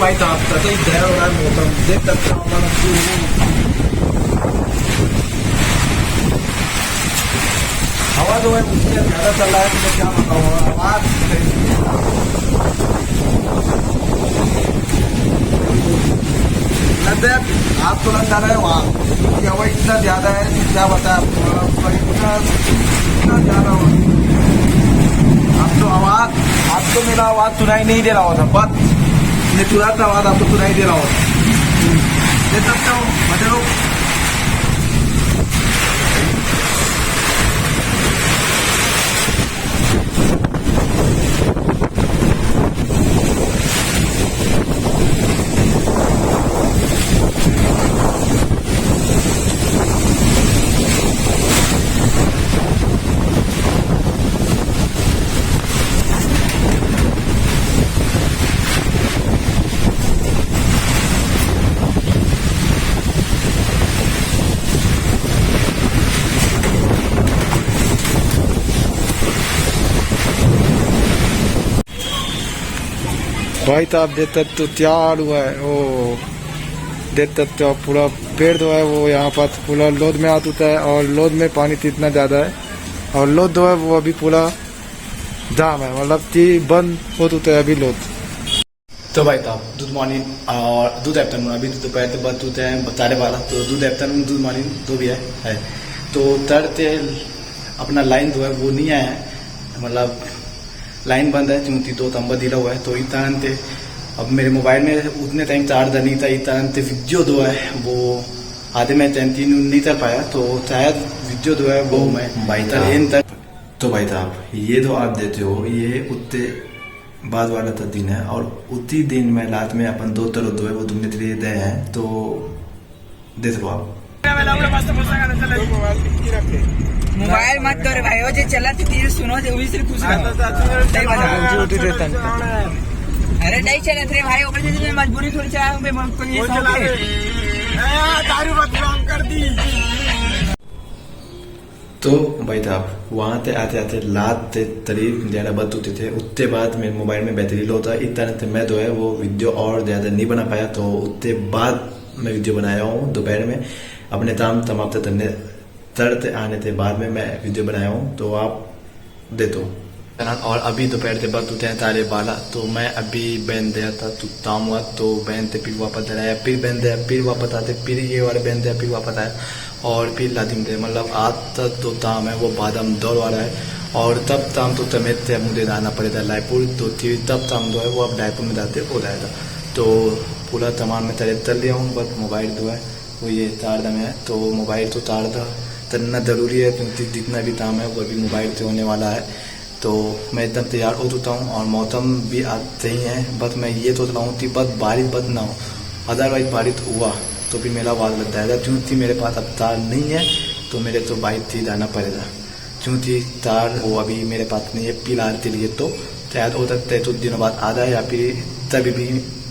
भाई साहब तो इधर हो रहा है मौसम देख सकते हो हवा जो है उससे ज्यादा चल रहा है तो मैं क्या बताऊँ आवाज आपको लग जा रहा है वहाँ हवा इतना ज्यादा है क्या बताया आपको इतना ज्यादा आप तो आवाज आपको मेरा आवाज सुनाई नहीं दे रहा होता बस ये तुरंत आवाज आपको सुनाई दे रहा होता दे सकते हो मजे लोग भाई तो आप देते तो तैयार हुआ है वो देते तो पूरा पेड़ जो है वो यहाँ पर पूरा लोद में आ चुका है और लोद में पानी तो इतना ज़्यादा है और लोद जो है वो अभी पूरा जाम है मतलब कि बंद हो चुका है अभी लोद। तो भाई साहब गुड मॉर्निंग और गुड आफ्टरनून अभी तो दोपहर के बाद होते हैं 12:30 तो गुड आफ्टरनून गुड मॉर्निंग जो भी है तो तड़ते अपना लाइन जो है वो नहीं आया है मतलब लाइन बंद है क्योंकि 2 नंबर दिला हुआ है तो इतना थे अब मेरे मोबाइल में उतने टाइम चार्ज नहीं था इतना वीडियो जो है वो आधे में कंटिन्यू नहीं कर पाया तो शायद वीडियो जो है वो मैं तक तो भाई साहब ये तो आप देते हो ये उतने बाद वाला तो दिन है और उसी दिन में रात में अपन 2 तरह जो है वो तुमने लिए दे हैं तो देख लो आप मोबाइल मत करे भाई वो जो चला तो तीर सुनो जो उसी से कुछ अरे नहीं चले थे भाई ऊपर से मजबूरी थोड़ी चला हूं मैं कोई ये शौक है दारू मत कर दी। तो भाई साहब वहाँ से आते आते लात से करीब 11 बज होते थे उतने बाद मेरे मोबाइल में बैटरी लो था इतना मैं जो है वो वीडियो और ज़्यादा नहीं बना पाया तो उतने बाद मैं वीडियो बनाया हूँ दोपहर में अपने काम समाप्त करने तड़ते आने थे बाद में मैं वीडियो बनाया हूँ तो आप दे दो और अभी दोपहर के बाद उठे हैं 12:30 तो मैं अभी बहन दिया था तो काम हुआ तो बहन थे फिर वापस आया फिर बहन दिया फिर वापस आते फिर ये वाले बहन दिया फिर वापस आया और फिर लादिम थे मतलब आज तक तो ताम है वो बादाम दौड़ वाला है और तब ताम तो तमेत थे मुझे जाना पड़ेगा रायपुर तो फिर तब ताम जो है वो अब रायपुर में जाते हो जाएगा तो पूरा तमाम में तल लिया हूँ बस मोबाइल जो है वो ये तार में है तो मोबाइल तो तार करना ज़रूरी है क्योंकि जितना भी काम है वो अभी मोबाइल से होने वाला है तो मैं एकदम तैयार हो चुका हूँ और मौसम भी आज सही है बस मैं ये सोच रहा हूँ कि बस बारिश बस ना हो अदरवाइज बारिश हुआ तो भी मेरा आवाज़ लग जाएगा क्योंकि मेरे पास अब तार नहीं है तो मेरे तो बाइक से जाना पड़ेगा क्योंकि तार वो अभी मेरे पास नहीं है फिलहाल के लिए तो शायद हो सकता है कुछ दिनों बाद आ जाए या फिर तभी भी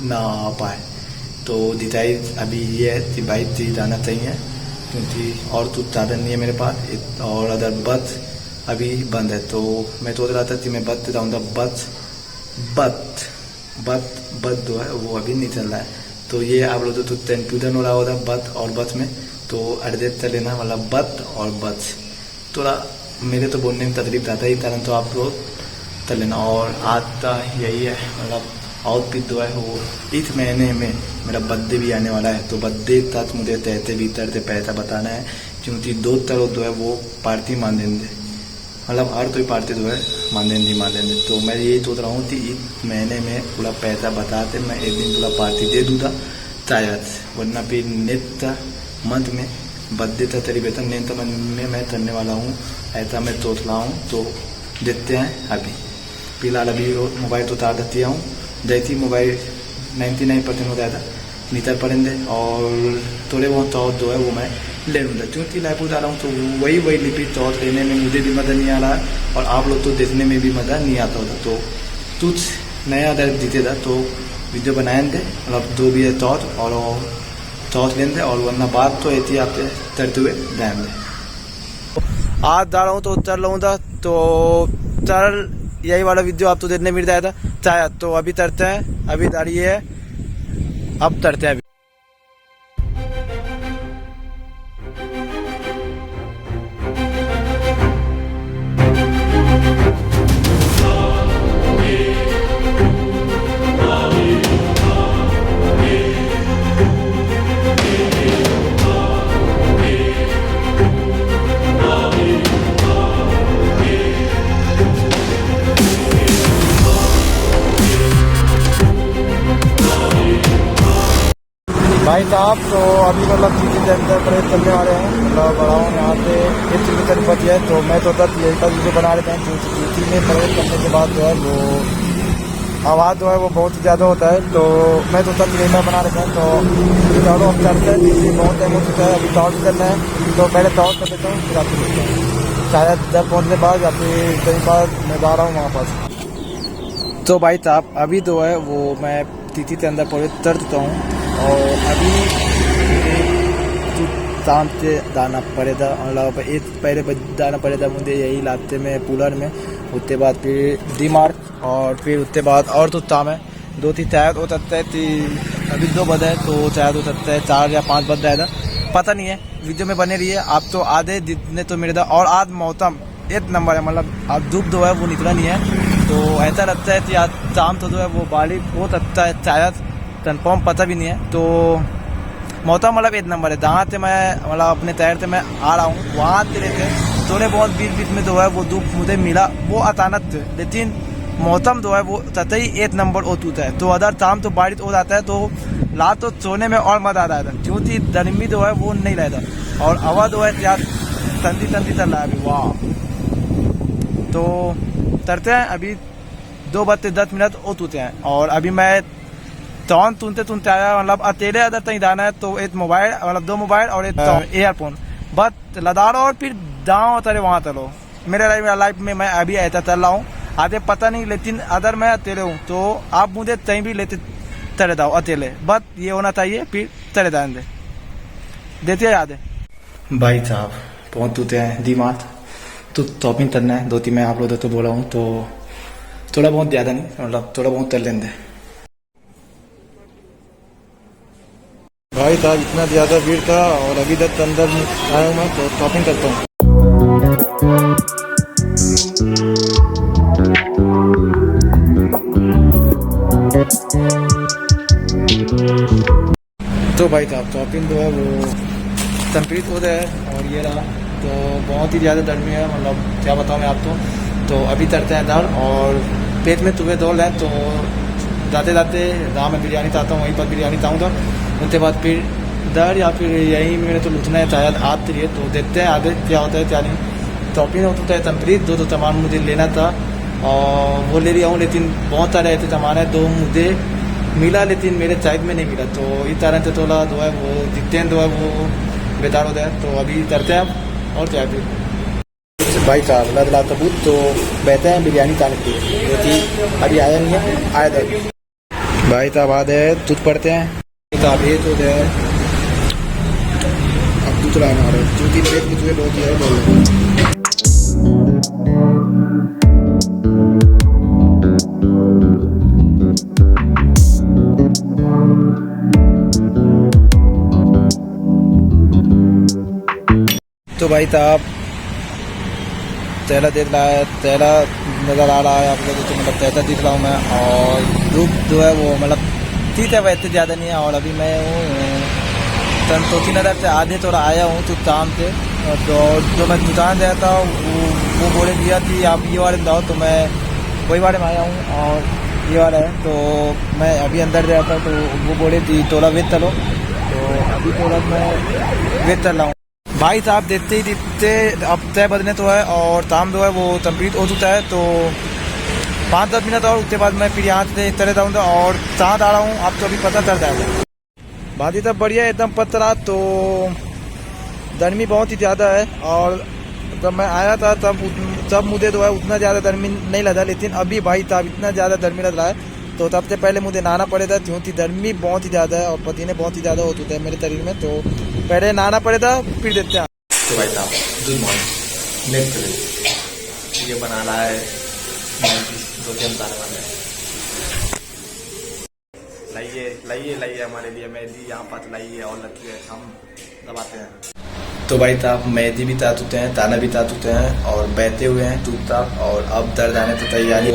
ना आ पाए तो डिसाइड अभी ये है कि बाइक से जाना चाहिए क्योंकि और कुछ साधन नहीं है मेरे पास और अदर बस अभी बंद है तो मैं सोच रहा था कि मैं बस से जाऊँगा बस जो है वो अभी नहीं चल रहा है तो ये आप लोग तो कन्फ्यूजन हो रहा होगा बस और बस में तो एडजस्ट कर लेना मतलब बस और बस थोड़ा मेरे तो बोलने में तकलीफ रहता ही कारण तो आप लोग कर लेना और आज का यही है मतलब आउटफिट जो है वो इस महीने में मेरा बर्थडे भी आने वाला है तो बर्थडे तक मुझे तहते भीतर से पैसा बताना है क्योंकि 2 तरह जो है वो पार्टी मान देंगे मतलब हर कोई पार्टी जो है मान देंगे तो मैं यही सोच रहा हूँ कि इस महीने में पूरा पैसा बताते मैं एक दिन पूरा पार्टी दे दूँगा शायद वरना फिर नेक्स्ट मंथ में बर्थडे का सेलिब्रेशन नेक्स्ट मंथ में मैं करने वाला हूँ ऐसा मैं सोच रहा हूँ तो देखते हैं अभी फिलहाल अभी मोबाइल तो उतार दिया हूँ जैसी मोबाइल 99% हो जाएगा मीटर पड़ेंगे और थोड़े बहुत चौथ जो है वो मैं ले लूँगा क्योंकि रायपुर जा रहा हूँ तो वही लिपि चौथ लेने में मुझे भी मज़ा नहीं आ रहा और आप लोग तो देखने में भी मज़ा नहीं आता होता तो कुछ नया अगर जीतेगा तो वीडियो बनाएंगे मतलब जो भी है चौथ लेंगे और वरना बात तो ऐसी आते तरते हुए जाएंगे। आज जा रहा हूँ तो चल रहा हूँ तो चल यही वाला वीडियो आप तो देखने मिल जाएगा शायद तो अभी तरते हैं अभी दाड़ी है अब तरते हैं। भाई साहब तो अभी मतलब चीज़ें सेंटर पर चलने वाले हैं, मतलब बढ़ाऊँ यहाँ पे एक चीज़ बची है, तो मैं तो तक यही पर वीडियो बना लेते हैं क्योंकि ड्यूटी में प्रवेश करने के बाद जो है वो आवाज़ जो है वो बहुत ही ज़्यादा होता है, तो मैं तो तक यही बना लेते हैं। तो चलो अब चलते हैं, ड्यूटी बहुत टाइम हो चुका है, अभी टॉस करना है, तो पहले टॉस कर देता हूँ फिर आपको देखते हैं, शायद जब पहुँचने के बाद या फिर कहीं बाद मैं जा रहा हूँ वहाँ पास। तो भाई साहब अभी तो है वो मैं तिथि के अंदर प्रवेश कर चुका हूँ और अभी शाम से जाना पड़ेगा, मतलब एक पहले जाना पड़ेगा मुझे यही रास्ते में पुलर में, उसके बाद फिर डी मार्क और फिर उसके बाद और तो शाम है 2-3 शायद हो सकता है कि अभी 2 बजे है तो शायद हो सकता है 4 या 5 बज जाएगा, पता नहीं है। वीडियो में बने रहिए आप तो आधे जितने तो मेरे और आज मौसम एक नंबर है, मतलब अब धूप जो है वो निकला नहीं है, तो ऐसा लगता है कि आज शाम तो जो है वो बारिश हो सकता है, शायद कंफर्म पता भी नहीं है। तो मौसम मतलब एक नंबर है, जहाँ से मैं मतलब अपने तैर से मैं आ रहा हूँ वहाँ से लेके थोड़े बहुत बीच बीच में जो है वो धूप मुझे मिला वो अचानक, लेकिन मौसम जो है वो सतही एक नंबर हो चुका है। तो अगर शाम तो बारिश हो जाता है तो रात तो सोने में और मजा आ रहा था क्योंकि गर्मी जो है वो नहीं रहता और हवा जो है यार ठंडी ठंडी चल रहा है अभी, वाह। तो तरते हैं, अभी 2:10 हो चुके हैं और अभी मैं टॉन तुनते आया, मतलब अकेले अगर कहीं जाना है तो एक मोबाइल मतलब 2 मोबाइल और एक एयरफोन बस लदा लो और फिर जहाँ चले वहाँ चलो। मेरे लाइफ में मैं अभी ऐसा चल रहा हूँ, आधे पता नहीं, लेकिन अगर मैं अकेले हूँ तो आप मुझे कहीं भी लेते चले जाओ अकेले, बस ये होना चाहिए, फिर चले जाएंगे देते याद है। भाई साहब पहुँच चुके हैं डी मार्ट, तो शॉपिंग करना है 2-3 मैं आप लोगों तो बोला हूँ, तो थोड़ा बहुत ज़्यादा नहीं, मतलब थोड़ा बहुत कर लेंगे। भाई साहब इतना ज़्यादा भीड़ था और अभी तक अंदर आया हूँ मैं, तो शॉपिंग करता हूँ। तो भाई साहब शॉपिंग जो है वो कंप्लीट हो गया है और ये रहा, तो बहुत ही ज़्यादा गर्मी है, मतलब क्या बताऊँ मैं आपको। तो अभी चढ़ते हैं दाल और पेट में सुबह दौड़ है, तो जाते जाते जहाँ मैं बिरयानी चाहता हूँ वहीं पर बिरयानी चाहूँगा, उसके बाद फिर दर या फिर यहीं मैंने तो लुटना है शायद आप रही है, तो देखते हैं आगे क्या होता है क्या नहीं। शॉपिंग होता है कंप्लीट, 2 सामान मुझे लेना था और वो ले लिया हूँ, लेकिन बहुत सारे ऐसे सामान है जो मुझे मिला लेकिन मेरे साइज में नहीं मिला, तो इस तरह से थोड़ा जो है वो दिखते हैं जो है वो बेकार होता है। तो अभी करते हैं और क्या फिर भाई साहब लदला सबूत तो बहते हैं बिरयानी खाने के लिए, क्योंकि अभी आया नहीं है, आया था भाई साहब आ गए दूध पड़ते हैं साहब ये तो है अब दूसरा आ रहा है क्योंकि पेट में बहुत ज़्यादा बोल तो भाई साहब चेहरा देख रहा है, चेहरा नज़र आ रहा है आप लोगों को, मतलब चेहरा दिख रहा हूँ मैं, और धूप जो है वो मतलब ठीक है वैसे ज़्यादा नहीं है। और अभी मैं हूँ संतोषी नगर से आधे थोड़ा आया हूँ तो शाम से, तो जो मैं दुकान गया था वो बोले दिया कि आप ये वाले जाओ, तो मैं वही वाले में आया हूँ और ये वाला है, तो मैं अभी अंदर गया था तो वो बोले कि थोड़ा वेट चलो, तो अभी थोड़ा मैं वेट चल रहा हूँ। भाई साहब देखते ही देखते अब 6 बजने तो है और शाम जो है वो कंप्लीट हो चुका है, तो 5-10 मिनट और उसके बाद मैं फिर यहाँ से चले जाऊँगा और साथ आ रहा हूँ, आपको अभी पता चल जाएगा। भाजी सब बढ़िया एकदम पतला, तो गर्मी बहुत ही ज़्यादा है और जब मैं आया था तब मुझे जो है उतना ज़्यादा गर्मी नहीं लगा, लेकिन अभी भाई साहब इतना ज़्यादा गर्मी लग रहा है, तो सबसे पहले मुझे नहाना पड़ेगा क्योंकि गर्मी बहुत ही ज़्यादा है और पसीने बहुत ही ज़्यादा हो चुके हैं मेरे शरीर में, तो पहले नहाना पड़ेगा फिर देखते हैं। तो भाई साहब गुड मॉर्निंग, नेक्स्ट ये बना रहा है 2 बताने वाले लाइए हमारे लिए मेहंदी यहाँ पर लाइए और लगती है, हम दबाते हैं। तो भाई साहब मेहंदी भी तातुते हैं, ताना भी तातुते हैं और बैठे हुए हैं चुपचाप। और अब दर्द आने तो तैयारी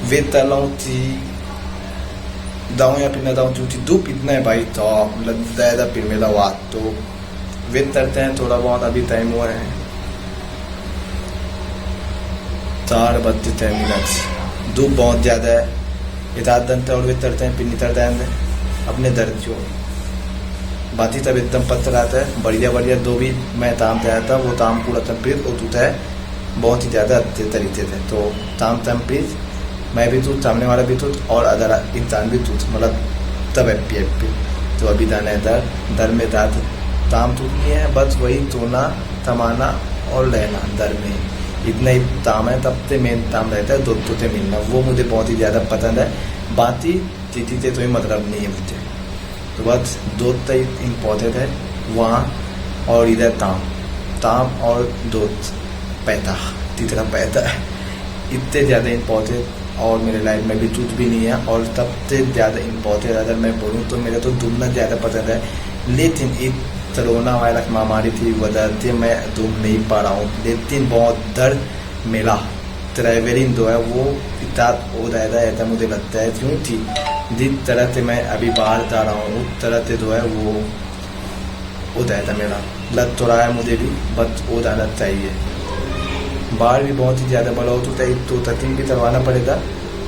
वे तलाऊ थी दाऊं या फिर न दाऊं चूची धूप इतना है भाई तो लगता फिर मेरा वाद तो वेट करते हैं थोड़ा बहुत। अभी टाइम हुआ है 4:33, धूप बहुत ज़्यादा है। इधर दंते और वेट करते हैं फिर नितर देंगे अपने दर्द जो बाती तब एकदम पत्थर आता है बढ़िया दो भी मैं ताम पे आया था वो ताम पूरा तमपीर होता है बहुत ही ज़्यादा अच्छे तरीके थे। तो ताम तमपीर मैं भी तूत सामने वाला भी तूत और अदर इंसान भी तूत मतलब तब एपी। तो अभी दाना है दर में दाद ताम तूत नहीं है बस वही तोना तमाना और रहना दर में इतना ही ताम है। तब से मेन ताम रहता है दो तोते मिलना वो मुझे बहुत ही ज़्यादा पसंद है। बाती चीटी से तो ही मतलब नहीं है मुझे। तो बस दो इन पौधे थे वहाँ और इधर ताम और दो पैदा तीसरा पैदा इतने ज़्यादा इन पौधे और मेरे लाइफ में भी दूध भी नहीं है। और सबसे ज़्यादा इन पौधे अगर मैं बोलूँ तो मेरे तो घूमना ज़्यादा पसंद है। लेकिन एक कोरोना वायरस महामारी थी वजह से मैं घूम नहीं पा रहा हूँ। लेकिन बहुत दर्द मिला ट्रैवलिंग जो है वो इतना हो जाएगा ऐसा मुझे लगता है क्योंकि जिस तरह से मैं अभी बाहर जा रहा हूँ उस तरह से जो है वो हो जाएगा मेरा लग तो रहा है मुझे भी बस हो जाना चाहिए। बाहर भी बहुत ही ज़्यादा बड़ा हो तो ततीन भी करवाना पड़ेगा।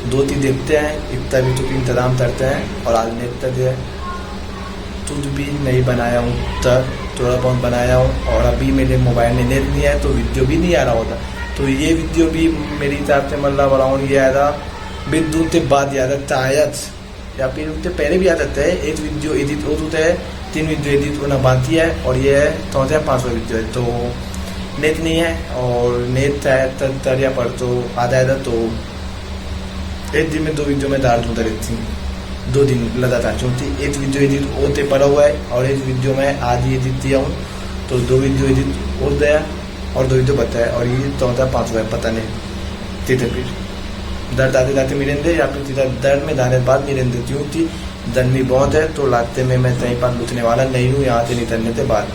2-3 देखते हैं इतना भी तो इंतज़ाम करते हैं। और आज नेट तक है दूध भी नहीं बनाया हूँ तब थोड़ा बहुत बनाया हूँ। और अभी मेरे मोबाइल में नेट नहीं है तो वीडियो भी नहीं आ रहा होता। तो ये वीडियो भी मेरी हिसाब से मतलब अराउंड ये आया विद्युत के बाद ज़्यादा शायद या फिर उससे पहले भी आ जाता है। एक वीडियो एडिट हो होता है 3 वीडियो एडिट होना बाकी है और ये है 4500 वीडियो है। तो नेट नहीं है और नेट है तरिया पर तो आ जाएगा। तो एक दिन में 2 वीडियो में डाल दूँगा रहती हूँ 2 दिन लगातार क्योंकि एक वीडियो एडिट होते पड़ा हुआ है और एक वीडियो में आज ही एडिट दिया हूँ। तो 2 वीडियो एडिट हो गया और 2 वीडियो बता है और ये 4500 है पता नहीं तीसरे फिर दर्द आते जाते मिलेंगे या फिर सीधा दर्द में जाने के बाद मिलेंगे क्योंकि दर्द भी बहुत है। तो लाते में मैं कहीं पर लुटने वाला नहीं हूँ यहाँ से निकलने के बाद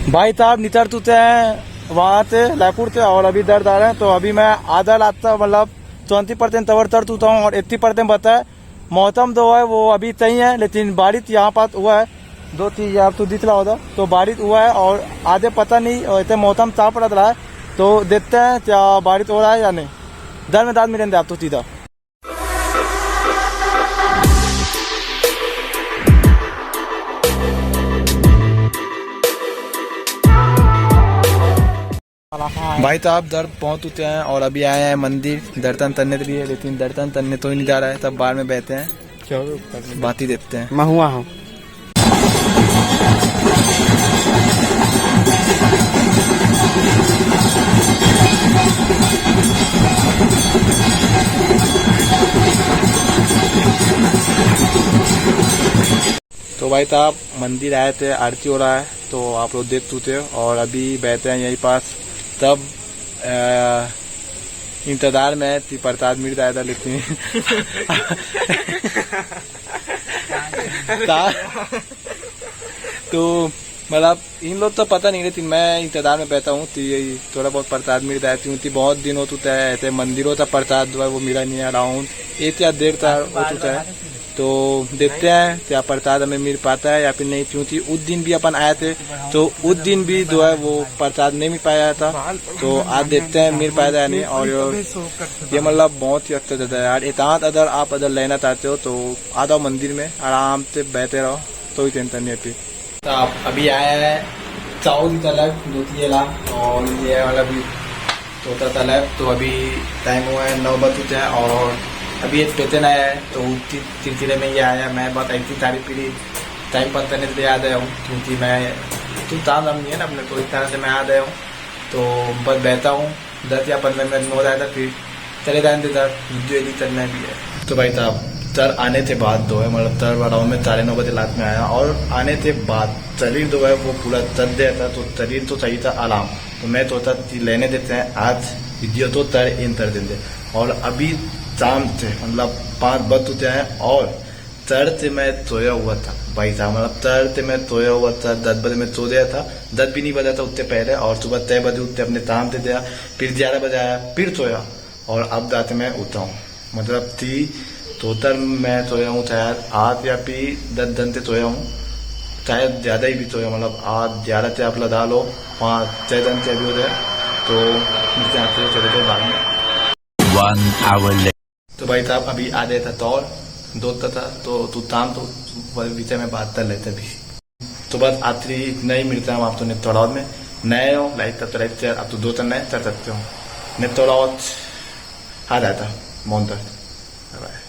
भाई साहब नितर तुते हैं वहाँ से लायपुर से और अभी दर्द आ रहे हैं। तो अभी मैं आधा लाता मतलब 20% तवर तर तूता हूँ और 80% बता है। मौसम जो है वो अभी सही है लेकिन बारिश यहाँ पास हुआ है 2-3 आप तो दिख रहा होगा। तो बारिश हुआ है और आधे पता नहीं और ऐसे मौसम साफ पड़ रहा है। तो देखते हैं क्या बारिश हो रहा है या नहीं। दर में दाद मिलेंगे आप तो सीधा भाई तो आप दर पहुंच चुके हैं और अभी आए हैं मंदिर दर्शन करने के लिए। लेकिन दर्शन करने तो ही नहीं जा रहा है सब बाहर में बैठे हैं बात ही देखते हैं। मैं हुआ हूँ तो भाई साहब मंदिर आए थे आरती हो रहा है तो आप लोग देख चुके हो और अभी बैठे हैं यहीं पास। तब इंतजार में थी प्रसाद मिल रहा था लेकिन तो मतलब इन लोग तो पता नहीं लेकिन मैं इंतजार में बैठा हूँ। तो यही थोड़ा बहुत प्रसाद मिल रहा है क्योंकि बहुत दिन हो चुका है ऐसे मंदिरों का प्रसाद जो है वो मिला नहीं है। अराउंड 1 या 1.5 साल हो चुका है। तो देखते हैं क्या प्रसाद हमें मिल पाता है या फिर नहीं क्योंकि उस दिन भी अपन आए थे तो उस दिन भी जो है वो प्रसाद नहीं मिल पाया था। तो आज देखते हैं मिल पाया या नहीं। और ये मतलब बहुत ही अच्छा जगह है यार। एकांत अगर आप अगर लेना चाहते हो तो आ जाओ मंदिर में आराम से बैठे रहो तो ही टेंशन नहीं होती। तो आप अभी आया है चाउरी तलब जो कि और ये वाला भी तोता तलब। तो अभी टाइम हुआ है 9 बज चुके हैं और अभी एक पेटन आया है तो चिड़चिड़े में ये आया। मैं बहुत ऐसी सारी पीढ़ी टाइम पास करने के लिए आ गया हूँ क्योंकि मैं तो काम नहीं है ना अपने तो इस तरह से मैं आ गया हूँ। तो बस बैठा हूँ 10 या 15 मिनट में हो जाएगा फिर चले जाएंगे सर वीडियो एडिट करना भी है। तो भाई साहब तर आने के बाद जो है मतलब तर अराउंड में 9:30 बजे रात में आया और आने के बाद शरीर जो है वो पूरा तर दिया था। तो शरीर तो सही था आराम। तो मैं सोचा लेने देते हैं आज वीडियो तो तर इन कर देंगे। और अभी शाम से मतलब 5 बज चुके हैं और तड़ते मैं सोया हुआ था भाई साहब, मतलब तड़ते मैं सोया हुआ था, 10 बजे मैं सो गया था, 10 भी नहीं बजा था उतने पहले, और सुबह 3 बजे उठते अपने काम से गया, फिर 11 बजे आया, फिर सोया, और अब रात में उठा हूँ। मतलब थी टोटल मैं सोया हूँ शायद 8 या फिर 10 घंटे सोया हूँ, शायद ज़्यादा ही भी सोया, मतलब 8 11 से आप लगा लो, 5-6 घंटे अभी हो जाए, तो मुझसे आपसे चले गए बाद में 1 hour later. तो भाई साहब अभी आ जाता था और दोस्त था, तो तू ताम तो विषय में बात कर लेते भी। तो बस आखिरी नहीं मिलता हूँ आप तो नेत्तौड़ावत में नए हो, लाइक तब तो लाइक शेयर, आप तो 2 नए कर सकते हो। नेत्तौड़ावत आ जाता मोहन तक। बाय।